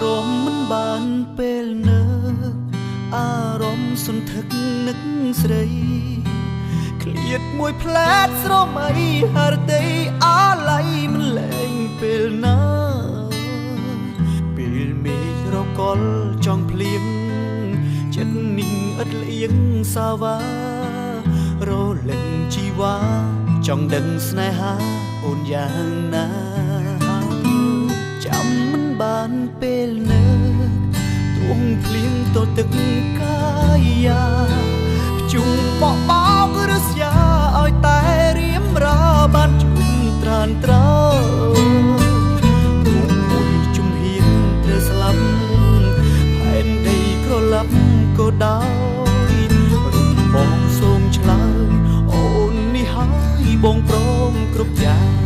រម្មណ៍មិនបានពេលនៅអារម្មណ៍សន្ធឹកនឹកស្រីឃ្លាតមួយផ្លែតស្រមៃហរតីអាឡ័យមិនលែងពេលណាពេលមេឃរកលចង់ភ្លៀងចិត្តនេះឥតលៀងសាវ៉ារលឹងជីវ៉ាចង់ដឹងស្នេហាអូនយ៉ាងណាចាំមិនបានពេលនៅទួងភ្លៀងទទឹកកាយាភ្ជុំបបោកឬស្យាឲ្យតែរៀមរាបានជុំត្រានត្រោមួយជំហានត្រូវស្លាប់ផែនដីក្រឡាប់ក៏ដោយរុំបងសូមឆ្លើយអូននេះហើយបងព្រមគ្រប់យ៉ាង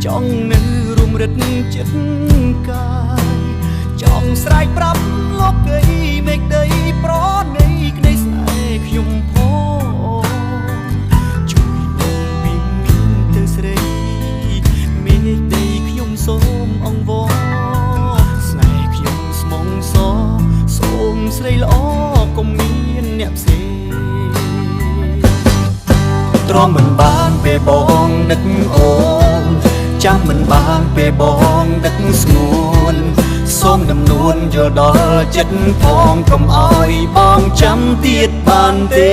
ចង់នៅរំរិតចិត្តកាយចង់ស្រែកប្រាប់លោកគេមេឃដីប្រណីក្តីស្នេហ៍ខ្ញុំផងជួយមកវិញទៅស្រីមេឃដីខ្ញុំសូមអង្វរស្នេហ៍ខ្ញុំស្មងសសូមស្រីល្អកុំមានអ្នកផ្សេងទ្រាំមិនបានពេលបងនឹកអូនចាំមិនបានពេលបងដឹកស្ងួនសូមដំនួនយល់ដល់ចិត្តផងកុំអោយបងចាំទៀតបានទេ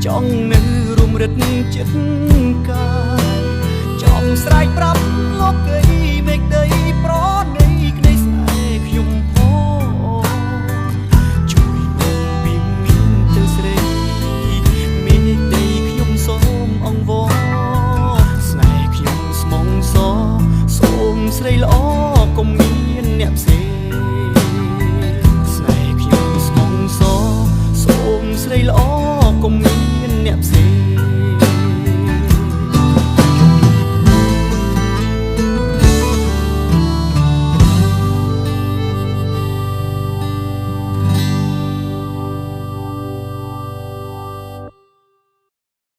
ចង់នៅរំរិតចិត្តកាយចង់ស្រែកប្រាប់លោកគេមេឃដីប្រណីក្តីស្នេហ៍ខ្ញុំផងជួយមកវិញទៅស្រីមេឃដីខ្ញុំសូមអង្វរស្នេហ៍ខ្ញុំស្មងសសូមស្រីល្អកុំមានអ្នកផ្សេងស្នេហ៍ខ្ញុំស្មងសសូមស្រីល្អ